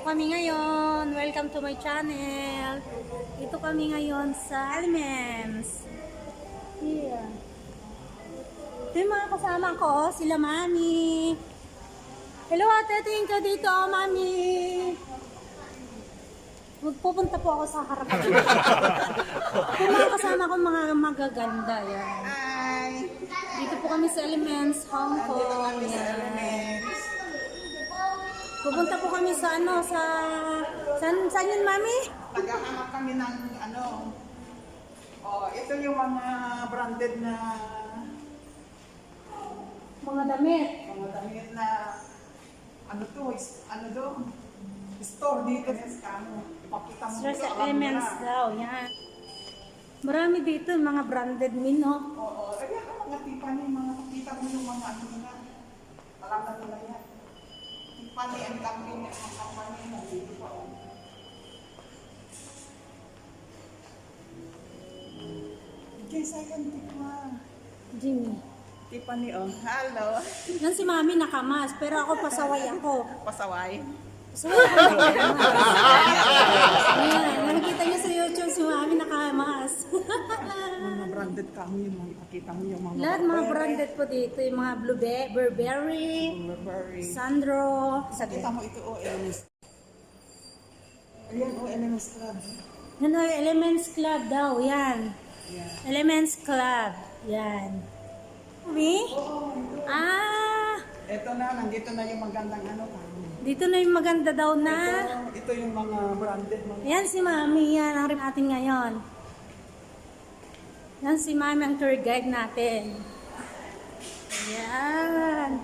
kami ngayon. Welcome to my channel. Dito kami ngayon sa Elements. Here. Ito yung mga kasama ko, sila Mami. Hello ate, tingin ka dito, Mami. Magpupunta po ako sa harapan. Ito mga kasama ko, mga magaganda. Yan. Hi! Dito po kami sa Elements, Hong Kong. Yan. Pupunta po kami sa saan yun, Mami? Naghahanap kami ng ito yung mga branded na Mga damit. na store dito sa ipakita mo Stress dito, alam mo Elements na. daw, yan. Marami dito, mga branded min, no? Oo, kaya mga Tiffany, mga pakita mo yung mga nila. Alam na nila yan. Tiffany and Company, mga company na dito pa. Okay, second tikman. Jimmy. Tiffany, hello. Yan si Mami nakamas, pero ako pasaway ako. Pasaway. Pasaway ako nakamas. Ayan, nakikita niyo sa YouTube si Mami nakamas. Mga branded kami yung mga ipakita mo yung mga Lahat mga branded po dito, yung mga Burberry, Burberry. Sandro. Kita mo ito, Elements. Ayan, Elements Club. Yan o, Elements Club daw, yan. Yeah. Elements Club, yan. Mami? Ito na, nandito na yung magandang Dito na yung maganda daw na. Ito yung mga branded. Yan si Mami, yan ang rin natin ngayon. Yan si Mami ang tour guide natin. Ayan.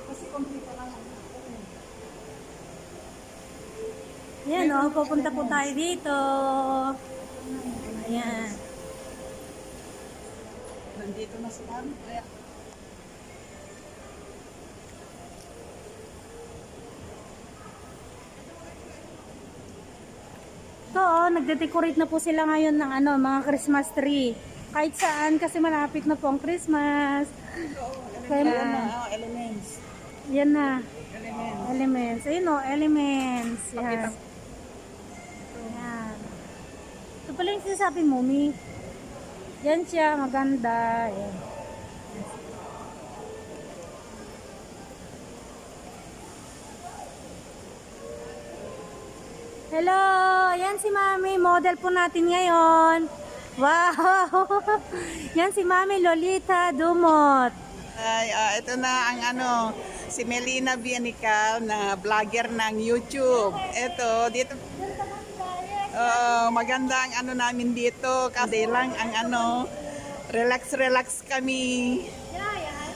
Kasi complete pa lang. Ayan o, pupunta po tayo dito. Ayan. Nandito na si Mami. Ito o, nagde-decorate na po sila ngayon ng mga Christmas tree. Kahit saan kasi malapit na po ang Christmas. Kaya, Elements. yan na. Elements. Elements. Ayun o, Elements. Yan. Yan. Ito pala yung sinasabi mo, Mi. Yan siya, maganda. Yan. Hello! Yan si Mami. Model po natin ngayon. Wow! Yan si Mami Lolita Dumot. Ay, ito na ang si Melina Bianical na vlogger ng YouTube. Ito, dito. Maganda ang namin dito. Kasi lang ang relax kami.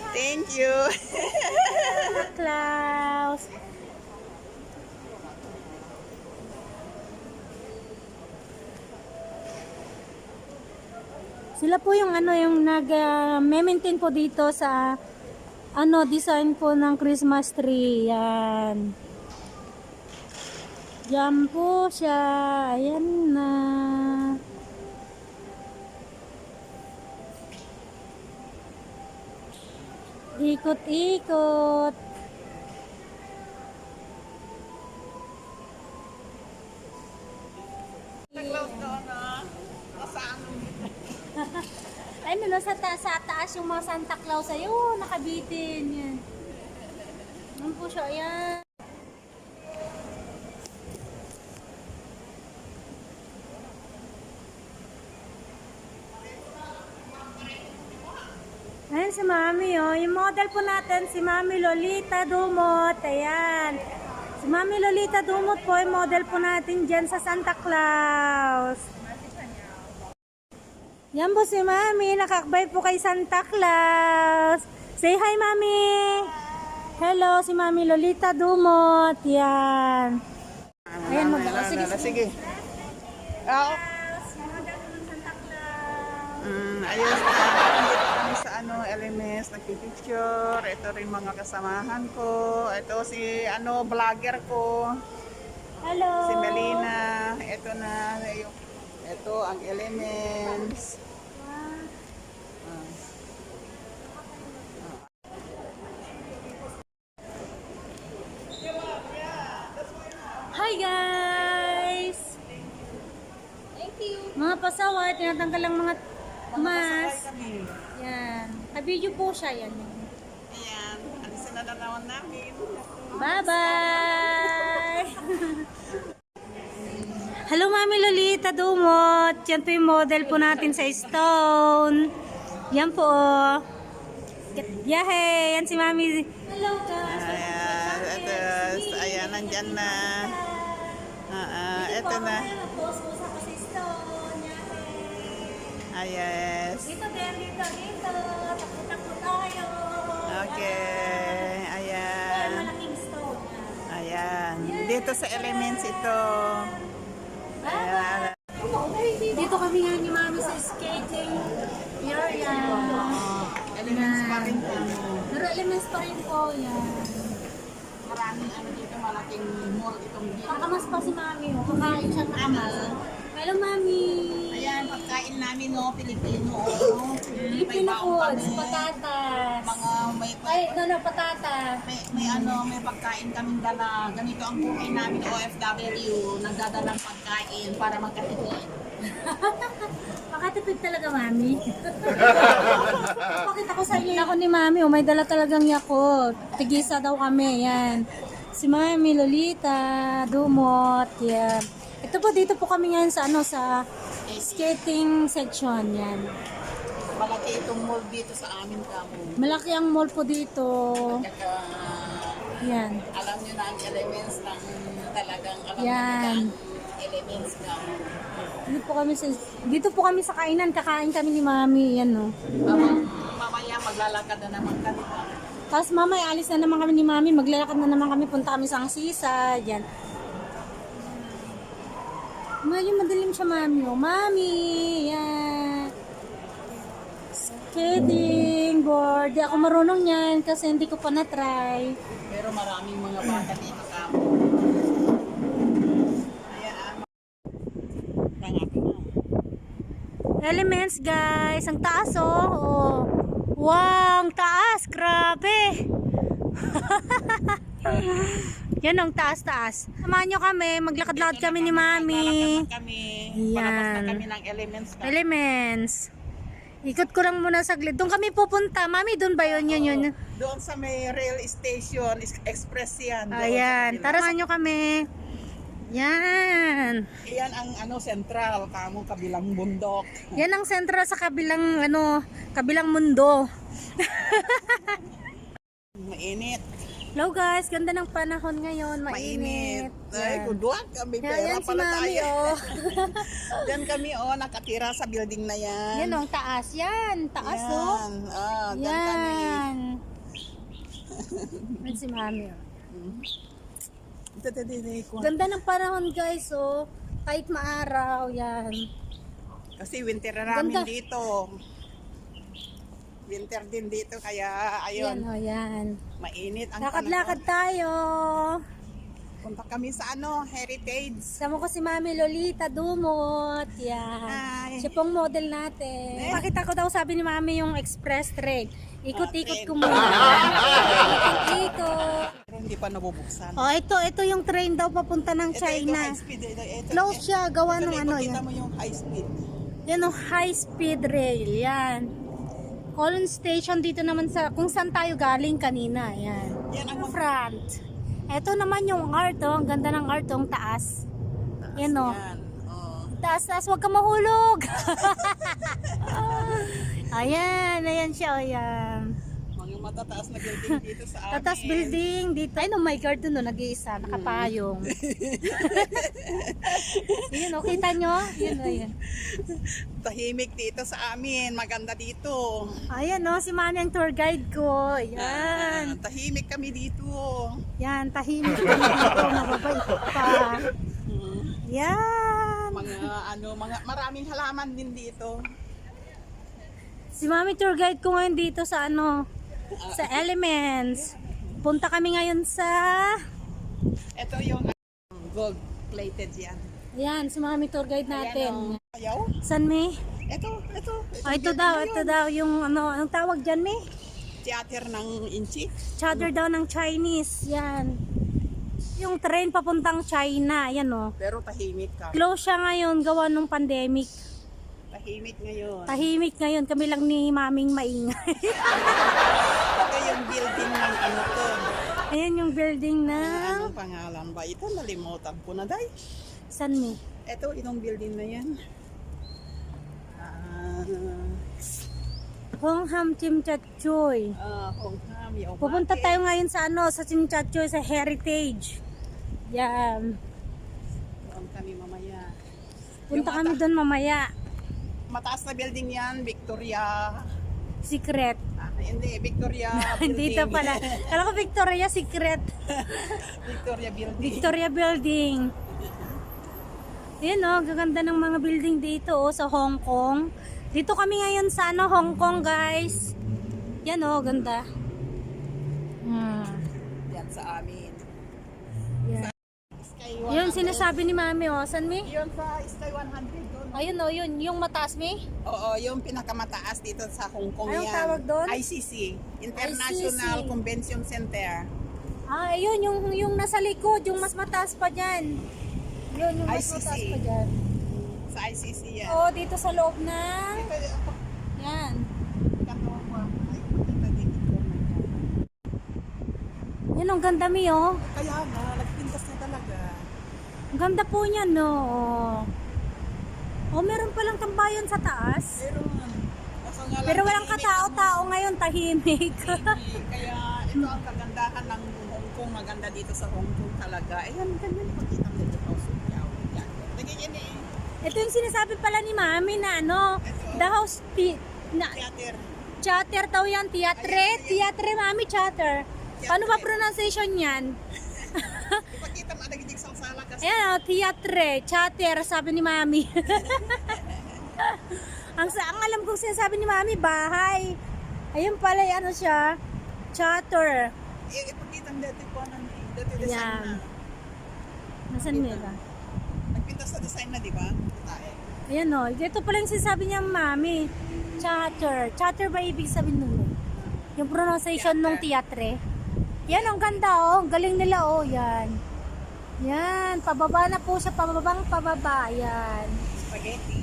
Thank you. Klaus. Sila po yung yung nag-maintain po dito sa design po ng Christmas tree. Yan. Diyan po siya. Ayan na. Ikot-ikot. Ay, sa taas yung mga Santa Claus. Ayun, nakabitin. Yan. Ano po siya? Ayan. Ayan si Mami, oh. Yung model po natin, si Mami Lolita Dumot. Ayan. Si Mami Lolita Dumot po, yung model po natin dyan sa Santa Claus. Yan po si Mami. Nakakbay po kay Santa Claus. Say hi, Mami. Hello, si Mami Lolita Dumot. Yan. Ayan, sige. Sige. Ayos na. Dito kami sa Elements, nagpipicture. Ito rin mga kasamahan ko. Ito si vlogger ko. Hello. Si Melina. Ito na yung ang Elements. Hi guys! Thank you. Mga pasaway, tinatanggal lang mga mas. Masakay kami. Yan. Ka-video po siya yan. Ayan, alisin na naman namin. Bye-bye! Hello Mami Lolita Dumot. Yan po yung model po natin sa stone. Yan po. Yahe! Yan si Mami. Hello guys! Ayan, nandyan na. Ito na. Post po sa stone. Yes. Dito din, dito. Takbo-takbo tayo. Okay. Ayan. Malaking stone. Ayan. Dito sa Elements ito. Ayan. Dito kami nga ni Mami sa skating area. Elements pa rin po. Pero elements pa rin po yan. Maraming ano dito, malaking mall itong dito. Kakamas pa si Mami. Oh. Kakain siya kakamas. Hello Mami. Ayan, pagkain namin, no, Pilipino. Filipino foods, patatas. Mga Ay, no, patata. may pagkain kaming dala. Ganito ang buhay namin, OFW. Nagdadalang pagkain para magkatipid. Makatipid talaga, Mami. Pakita ko sa inyo. Ako ni Mami, oh, may dala talagang Yakult. Tigisa daw kami, yan. Si Mami Lolita Dumot, yan. Ito po, dito po kami ngayon sa, sa skating section, yan. Malaki itong mall dito sa amin kamo. Malaki ang mall po dito. Yan. Alam nyo na ang elements ng talagang alam Yan. nyo na ang elements kamo. Dito po kami sa kainan, kakain kami ni Mami, yan no. Mamaya maglalakad na naman kami. Tapos mamaya alis na naman kami ni Mami, maglalakad na naman kami, punta kami sa Angsisa, yan. Ngayon madilim siya, Mami. Oh, Mami, yan. Skating board. Di ako marunong yan kasi hindi ko pa na-try. Pero maraming mga bata dito kamo. Ayan. Tangapin na. Elements, guys. Ang taas, oh. Oh. Wow, ang taas. Grabe. Yan ang taas-taas. Samahan nyo kami. Maglakad-lakad kami ni Mami. Maglalakad na kami. Palabas na Yan. kami ng elements kamo. Elements. Ikot ko lang muna saglit. Doon kami pupunta. Mami, doon ba yun? Yun. Doon sa may rail station, express yan. Doon Ayan. sa kabila. Tara, samahan nyo kami. Yan. Iyan ang central, kamo kabilang bundok. Yan ang sentro sa kabilang, kabilang mundo. Mainit. Hello guys, ganda ng panahon ngayon. Mainit. Ay, Yan. kudwag. May Yan, pera yan si pala Mami, tayo. oh. Diyan kami, nakatira sa building na yan. Yan ang taas. Yan, taas, oh. Yan. Diyan kami. Yan. Yan si Mami, oh. Ganda ng panahon guys, oh. Kahit maaraw, yan. Kasi winter na namin Ganda. dito. Winter din dito, kaya Yan, ayun, oh, yan. mainit ang Lakad-lakad tayo. Punta kami sa Heritage. Sama ko si Mami Lolita Dumot. Yan. Hi. Siya pong model natin. Pakita ko daw, sabi ni Mami, yung express train. Ikot-ikot train. ko muna. Ikot-ikot. Pero hindi pa nabubuksan. Oh, ito yung train daw papunta ng Ito, China. high speed. Ito, Close siya, gawa ng Kita yan. mo yung high speed. Yan yung high speed rail. Yan. Colon Station dito naman sa kung saan tayo galing kanina. Yan. Yan ang Front. Ito naman yung art, oh. Ang ganda ng art, oh. Ang taas. Yan, oh. Yan. Taas, huwag ka mahulog. Ayan siya, oh, yan. Mga matataas na building dito sa amin. Tatas building dito. Ay, no, my God, doon, no, nag-iisa, nakapayong. Yun, oh, kita nyo? Yun, oh, yan. Tahimik dito sa amin. Maganda dito. Ayan, no, si Mami ang tour guide ko. Yan. Tahimik kami dito. Yan, tahimik kami dito, mababait pa. Yan. Mga maraming halaman din dito. Si Mami tour guide ko ngayon dito sa sa Elements. Punta kami ngayon sa Ito yung gold plated yan. Ayan, si Mami tour guide natin. Ayaw? San May? Ito. Ah, ito daw yung anong tawag dyan, May? Theater ng Inchi. Chowder daw ng Chinese. Yan. yung train papuntang China. Ayan o. Pero tahimik ka. Close siya ngayon, gawa nung pandemic. Tahimik ngayon. Tahimik ngayon, kami lang ni maming maingay. Ito yung building ng ano to. Ayan yung building ng... Anong pangalan ba? Ito nalimutan ko na, day. San mi? Ito, itong building na yan. Hongham Chimchachoy. Hongham, yung Pupunta tayo ngayon sa ano, sa Chimchachoy, sa Heritage. Yan. Doon kami mamaya. Punta kami doon mamaya. Mataas na building yan, Victoria. Secret. Hindi, Victoria Hindi ito building. pala. Kala ko Victoria Secret. Victoria building. Victoria Building. Ayan o, gaganda ng mga building dito oh, sa Hong Kong. Dito kami ngayon sa ano, Hong Kong guys. Yan o, ganda. Yan sa amin. Yan. Sky Yun 100. sinasabi ni Mami o, san mi? Yun sa Sky 100 doon. Ayun o, yun, yung mataas mi? Oo, yung pinakamataas dito sa Hong Kong Anong yan. tawag doon? ICC, International ICC. Convention Center. Ah, ayun, yung nasa likod, yung mas mataas pa dyan. Yun, yung mas ICC. mataas pa dyan. Sa ICC yan. Oo, dito sa loob ng... Ito, Yan. katawa. Ay, kita dito na yan. Yan, ang ganda mi oh. Kaya nga, nagpintas na talaga. Ang ganda po niyan, no? Oh, meron palang tambayan sa taas. Pero walang katao-tao ngayon, tahimik. Kaya ito ang kagandahan ng Hong Kong. Maganda dito sa Hong Kong talaga. Ayan, ganyan pakita mo dito. Yan. Nagiging eh. Ito yung sinasabi pala ni Mami na ano, the house, Theater. chatter daw yan, theatre, Mami, chatter. Paano ba pronunciation yan? Ipakita mo, nagiging sangsala kasi. Ayan, theatre, chatter, sabi ni Mami. ang alam kong sinasabi ni Mami, bahay. Ayun pala, ano siya, chatter. Ipakita mo dito po ng dito design Ayan. na. Nasaan nila? Nagpintas na design na, di ba? Tae. Ayan o, ito pala yung sinasabi niya, Mami. Chatter. Chatter ba ibig sabihin nun? Yung pronunciation ng theatre. Yan, ang ganda oh. Ang galing nila oh. Yan. Yan. Pababa na po siya. Pababang pababa. Yan. Spaghetti.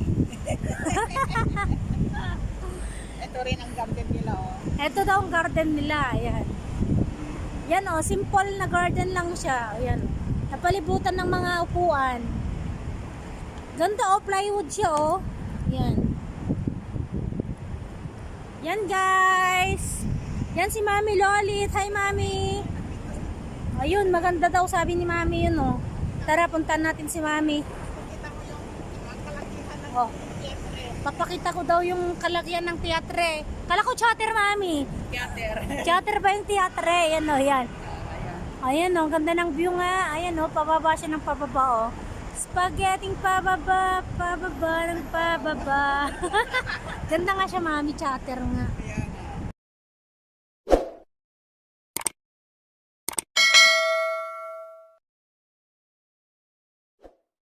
Ito rin ang garden nila, oh. Ito daw ang garden nila. Yan. Yan oh. Simple na garden lang siya. Yan. Napalibutan ng mga upuan. Ganda oh. Plywood siya oh. Yan. Yan guys. Yan si Mami Lolit. Hi Mami. Ayun, maganda daw sabi ni Mami yun oh. Tara, puntahan natin si Mami. Pakita mo yung kalakihan ng Oh, theater. papakita ko daw yung kalagyan ng teatre. Kala ko chatter Mami. Theater. Chatter ba yung teatre? Yan oh, yan. Ayan oh, ganda ng view nga. Ayan oh, pababa siya ng pababa oh. Spaghetti pababa, pababa ng pababa. Ganda nga siya Mami, chatter nga.